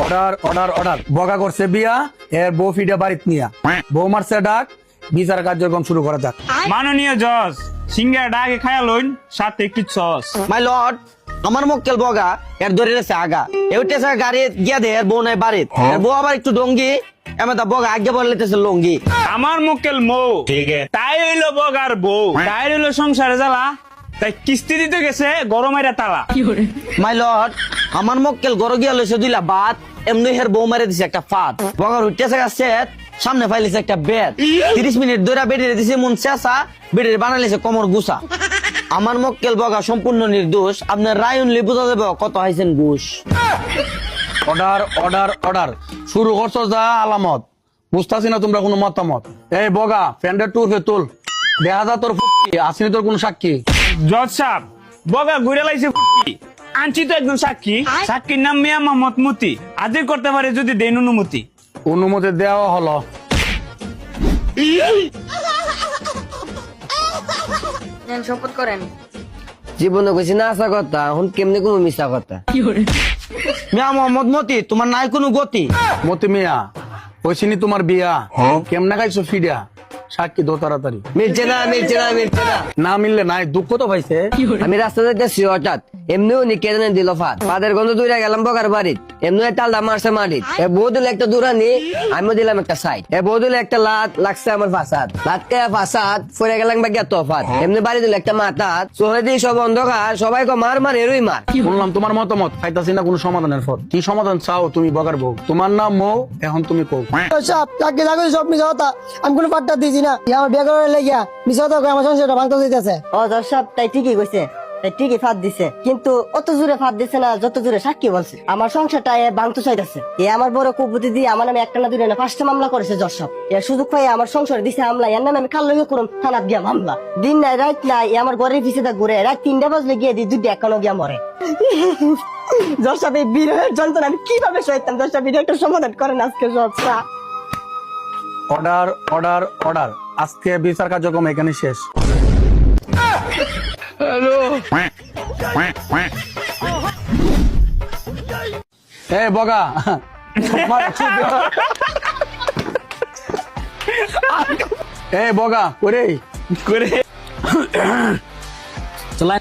Order order order বগা করছে বিয়া এর বউ ফিডে বাড়িতে নিয়া বউ মারছে ডাক বিচার কার্যক্রম শুরু করা যাক। মাননীয় জজ সিঙ্গার ডাকে খায়া লইন সাথে একটু সস। মাই লর্ড আমার মক্কেল বগা এর ধরে রেছে আগা এউটেছে গাড়ি গিয়া দে এর বউ নাই বাড়িত এর বউ আবার একটু ডঙ্গি এমন তা বগা আগে বললেতেছে লঙ্গি। আমার মক্কেল মৌ তাই হইলো বগার বউ তাই হইলো সংসারে জ্বালা তাই কিস্তি দিতে গেছে গরমের তালা। মাই লর্ড আমার মক্কেল গড় গিয়া লইছে দুইলা বাত এমনি হের বউ মারে দিছে একটা ফাত বগার উঠতেছে গাছে সামনে ফাইলিছে একটা বেদ 30 মিনিট ধরে বেড়ে দিছে মন চেঁচা বেড়ে বানাইছে কোমর গুছা। আমার মক্কেল বগা সম্পূর্ণ নির্দোষ আপনার রায় উনলি বোঝা যাবে কত হাইছেন ঘুষ। অর্ডার অর্ডার অর্ডার শুরু করছো যা আলামত বুঝতাছি না তোমরা কোনো মতামত। এই বগা ফ্যান্ডের টুর তুল দেখা যা তোর ফুটকি আসেনি তোর কোন সাক্ষী। জজ সাহেব বগা ঘুরে লাইছে ফুটকি আনছি তো একদম সাক্ষী সাক্ষীর নাম মিয়া মোহাম্মদ মতি হাজির করতে পারে যদি দেন অনুমতি। অনুমতি দেওয়া হলো। শপথ করেন। জীবনে কইছি না আসা কথা এখন কেমনে কোনো মিশা কথা। মিয়া মোহাম্মদ মতি তোমার নাই কোনো গতি। মতি মিয়া হয়েছিনি তোমার বিয়া কেমনে গাইছো ফিডা সাক্ষী দো তাড়াতাড়ি। মিলছে না মিলছে না মিলছে না না মিললে নাই দুঃখ তো পাইছে। আমি রাস্তা যাইতেছি হঠাৎ এমনি উনি কেন দিল ফাত ফাদের গন্ধ দূরে গেলাম বকার বাড়িত এমনি তালদা মারছে মাটিত এ বউ দিল একটা দূরানি আমি দিলাম একটা সাইড এ বউ দিল একটা লাত লাগছে আমার ফাসাদ লাত কে ফাসাদ ফরে গেলাম বাগিয়া তফাত এমনি বাড়ি দিল একটা মাথাত চোখে দিয়ে সব অন্ধকার সবাই কো মার মার এরই মার। শুনলাম তোমার মতামত পাইতাছি না কোনো সমাধানের পর কি সমাধান চাও তুমি বগার বউ তোমার নাম মৌ এখন তুমি কও। সব চাকরি চাকরি সব মিশা কথা আমি কোনো পাট্টা দিছি না আমার বিয়ে করার লেগিয়া মিশা কথা আমার সংসারটা ভাঙতে দিতেছে। ও দর্শক তাই ঠিকই কইছে তাই ঠিকই ফাঁদ দিছে কিন্তু অত জোরে ফাঁদ দিছে না যত জোরে সাক্ষী বলছে আমার সংসারটা এ ভাঙতে চাইতেছে এ আমার বড় কুপুতি দিয়ে আমার নামে একটা না দুইটা না 5টা মামলা করেছে দর্শক এর সুযোগ পাই আমার সংসার দিছে হামলা এর নামে আমি কাল লইয়া করুম থানাত গিয়া মামলা দিন নাই রাত নাই এ আমার ঘরের পিছিয়ে ঘুরে রাত 3টা বাজলে গিয়ে দি দুইটা একানো গিয়া মরে। দর্শক এই বিরহের যন্ত্রণা আমি কিভাবে সইতাম দর্শক বিরহ একটা সমাধান করেন আজকে জজটা। অর্ডার অর্ডার অর্ডার আজকে বিচার কার্যক্রম এখানে শেষ। এই বগা এই বগা করে করে চলাই